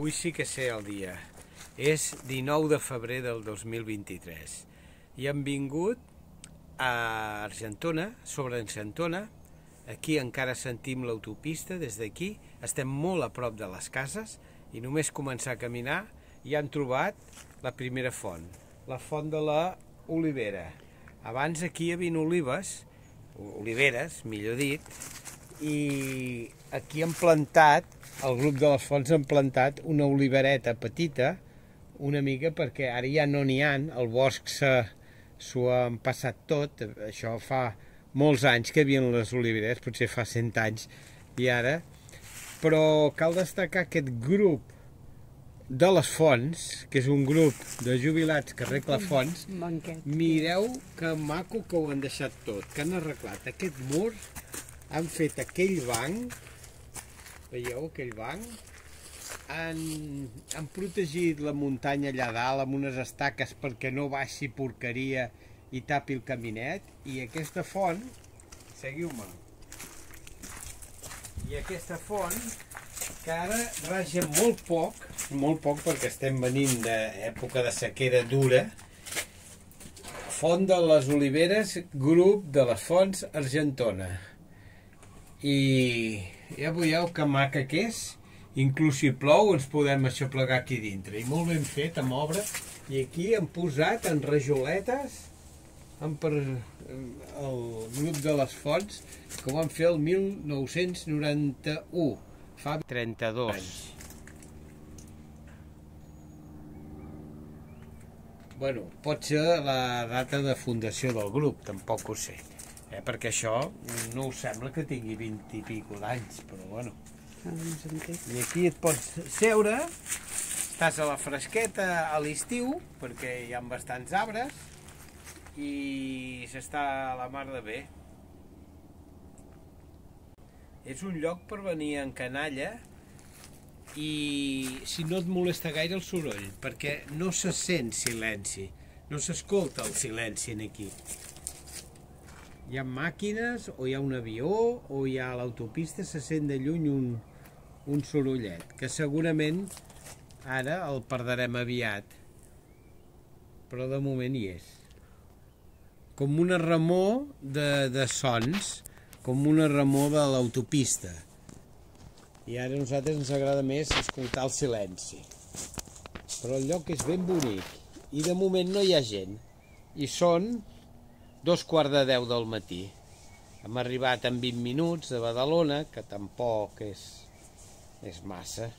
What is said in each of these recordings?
Avui sí que sé el dia. És 19 de febrer del 2023. I hem vingut a Argentona, sobre Argentona. Aquí encara sentim l'autopista des d'aquí. Estem molt a prop de les cases i només començar a caminar ja hem trobat la primera font. La font de la Olivera. Abans aquí hi havia oliveres, millor dit, i aquí han plantat, el grup de les fonts han plantat una olivereta petita, una mica, perquè ara ja no n'hi ha, el bosc s'ho han passat tot, això fa molts anys que hi havia les oliveres, potser fa 100 anys, i ara, però cal destacar aquest grup de les fonts, que és un grup de jubilats que arregla fonts. Mireu que maco que ho han deixat tot, que han arreglat aquest mur, han fet aquell banc, veieu aquell banc, han protegit la muntanya allà dalt amb unes estaques perquè no baixi porqueria i tapi el caminet, i aquesta font, seguiu-me, i aquesta font, que ara raja molt poc perquè estem venint d'època de sequera dura, Font de les Oliveres, grup de les fonts Argentona. I ja veieu que maca que és, inclús si plou ens podem aixoplegar aquí dintre, i molt ben fet, amb obra, i aquí hem posat en rajoletes el grup de les fonts, que ho van fer el 1991. Fa 32 anys. Bueno, pot ser la data de fundació del grup, tampoc ho sé, perquè això no us sembla que tingui 20 i pico d'anys, però bueno. I aquí et pots seure, estàs a la fresqueta a l'estiu, perquè hi ha bastants arbres, i s'està a la mar de bé. És un lloc per venir en canalla i si no et molesta gaire el soroll, perquè no se sent silenci, no s'escolta el silenci aquí. Hi ha màquines, o hi ha un avió, o hi ha l'autopista, se sent de lluny un sorollet, que segurament ara el perdrem aviat, però de moment hi és. Com una remor de sons, com una remor de l'autopista. I ara a nosaltres ens agrada més escoltar el silenci. Però el lloc és ben bonic. I de moment no hi ha gent. I són 9:15 del matí. Hem arribat en 20 minuts de Badalona, que tampoc és massa.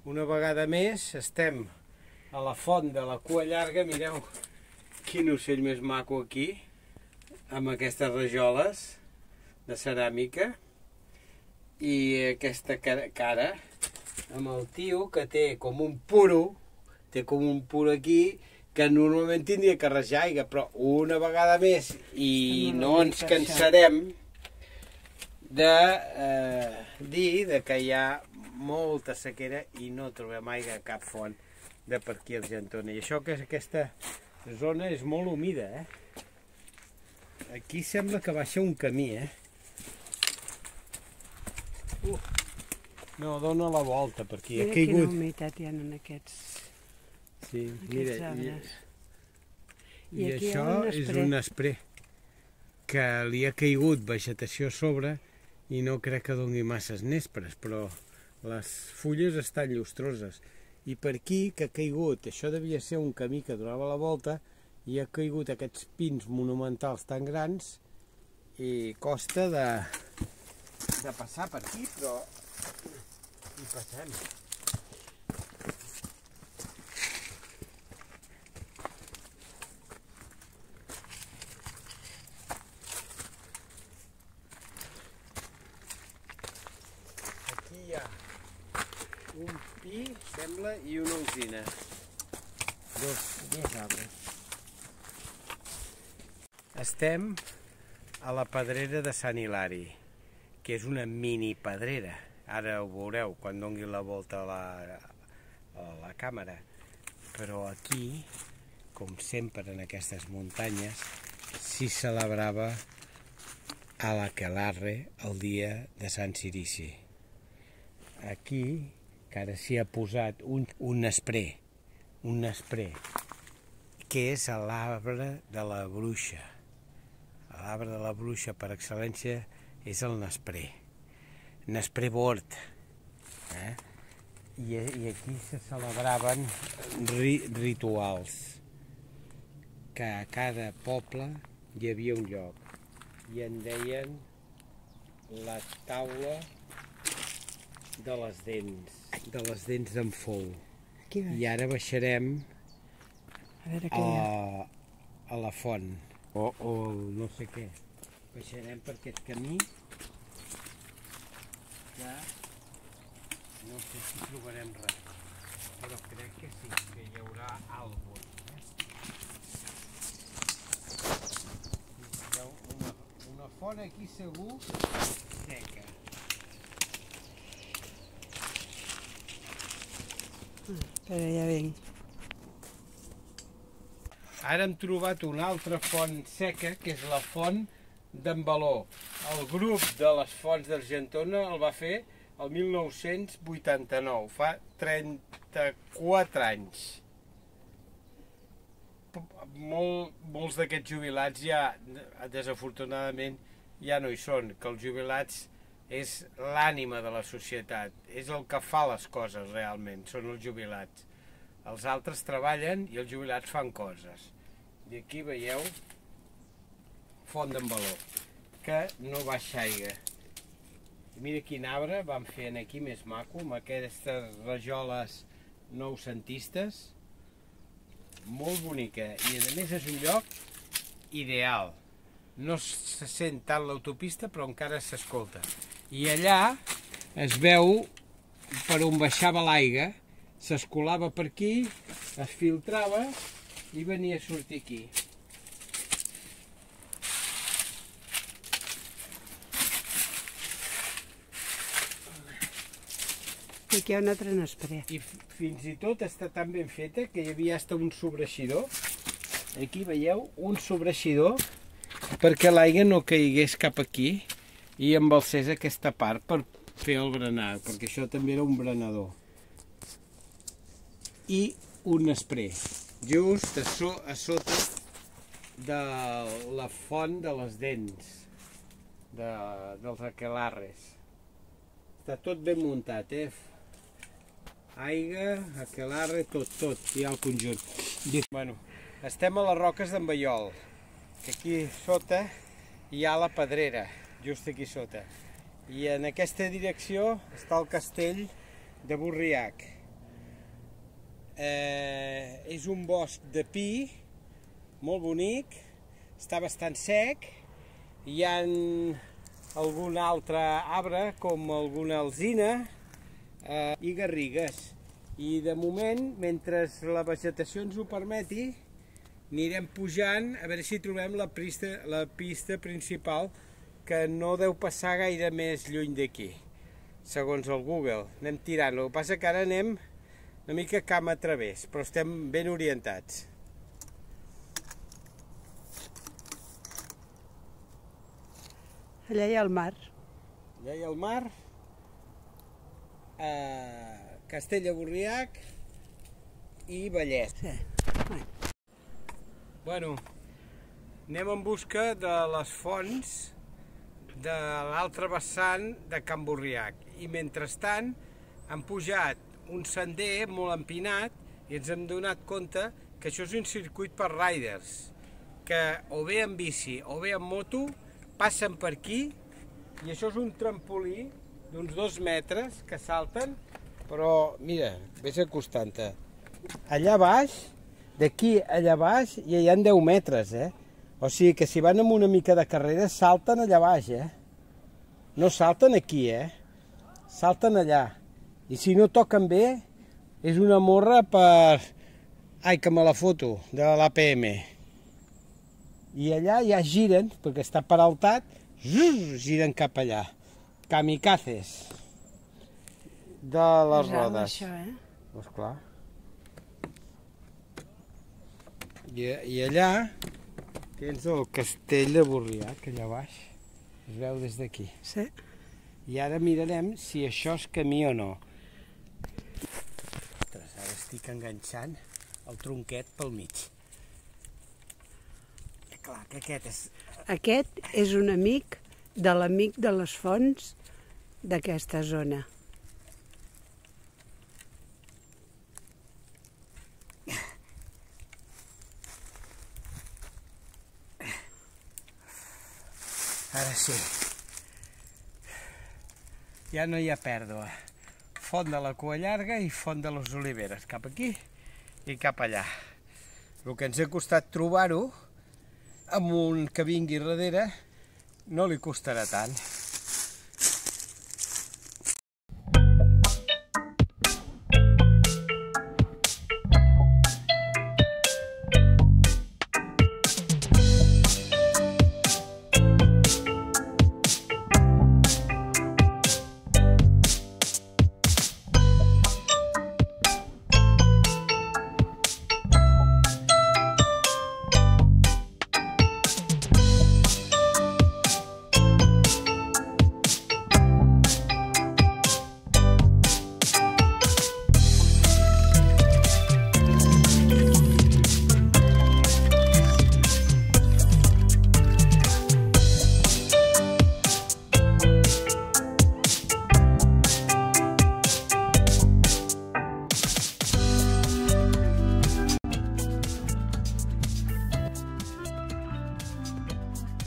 Una vegada més estem a la font de la Cua Llarga. Mireu quin ocell més maco aquí, amb aquestes rajoles de ceràmica, i aquesta cara amb el tio que té com un puro aquí, que normalment tindria que rajar aigua, però una vegada més, i no ens cansarem de dir que hi ha molta sequera i no trobem aigua a cap font de per aquí a Argentona. I això que és aquesta zona és molt humida, Aquí sembla que baixa un camí, No, dona la volta per aquí. Mira quina humitat hi ha en aquests arbres. I això és un esprer, que li ha caigut vegetació a sobre i no crec que doni masses nespres, però les fulles estan llustroses. I per aquí que ha caigut, això devia ser un camí que donava la volta, i ha caigut aquests pins monumentals tan grans i costa de passar per aquí, però hi passem. Aquí hi ha un pi, sembla, i una alzina. Dos arbres. Estem a la pedrera de Sant Hilari, que és una mini pedrera. Ara ho veureu quan doni la volta a la càmera. Però aquí, com sempre en aquestes muntanyes, s'hi celebrava a l'Aquelarre el dia de Sant Cirici. Aquí encara s'hi ha posat un nesprer, que és l'arbre de la bruixa. L'arbre de la bruixa per excel·lència és el nesprer bord. I aquí se celebraven rituals, que a cada poble hi havia un lloc, i en deien la taula de les dents d'en Fou. I ara baixarem a la font, o no sé què. Baixarem per aquest camí, que no sé si trobarem res, però crec que sí, que hi haurà alguna cosa. Hi ha una font aquí segur seca. Espera, ja vinc. Ara hem trobat una altra font seca, que és la font d'en Baló. El grup de les fonts d'Argentona el va fer el 1989, fa 34 anys. Molts d'aquests jubilats ja, desafortunadament, ja no hi són, que els jubilats és l'ànima de la societat, és el que fa les coses realment, són els jubilats. Els altres treballen i els jubilats fan coses. I aquí veieu Font d'en Baló, que no baixa aigua. I mira quin arbre van fer aquí més maco, amb aquestes rajoles noucentistes. Molt bonica, i a més és un lloc ideal. No se sent tant l'autopista, però encara s'escolta. I allà es veu per on baixava l'aigua, s'escolava per aquí, es filtrava i venia a sortir aquí. I aquí hi ha un altre nesprer. I fins i tot està tan ben feta que hi havia hasta un sobreixidor. Aquí veieu un sobreixidor perquè l'aigua no caigués cap aquí i embalsés aquesta part per fer el berenar, perquè això també era un berenador. I un nesprer, just a sota de la font de les dents, dels aquelarres. Està tot ben muntat, Aigua, aquelarre, tot, hi ha el conjunt. Bueno, estem a les roques d'en Baiol, que aquí sota hi ha la Pedrera, just aquí sota. I en aquesta direcció està el castell de Borriac. És un bosc de pi, molt bonic, està bastant sec, hi ha algun altre arbre, com alguna alzina, i garrigues. I de moment, mentre la vegetació ens ho permeti, anirem pujant a veure si trobem la pista principal, que no deu passar gaire més lluny d'aquí, segons el Google. Anem tirant, el que passa que ara anem una mica camp a través, però estem ben orientats. Allà hi ha el mar. Allà hi ha el mar, Castell de Borriac i Vallès. Sí. Bueno, anem en busca de les fonts de l'altre vessant de Can Borriac. I mentrestant hem pujat un sender molt empinat i ens hem donat compte que això és un circuit per riders, que o bé en bici o bé en moto passen per aquí, i això és un trampolí d'uns 2 metres que salten, però mira, vés acostant-te. Allà baix, d'aquí allà baix, ja hi ha 10 metres, O sigui que si van amb una mica de carrera, salten allà baix, No salten aquí, Salten allà. I si no toquen bé, és una morra per... Ai, que me la foto, de l'APM. I allà ja giren, perquè està peraltat, giren cap allà. Kamikazes de les rodes. Això, Doncs clar. I allà tens el castell de Borriac, allà baix. Es veu des d'aquí. Sí. I ara mirarem si això és camí o no. Ostres, ara estic enganxant el tronquet pel mig. I clar, que aquest és... Aquest és un amic de l'amic de les fonts d'aquesta zona. Ara sí. Ja no hi ha pèrdua. Font de la Cua Llarga i Font de les Oliveres. Cap aquí i cap allà. El que ens ha costat trobar-ho, amb un que vingui darrere, no li costarà tant.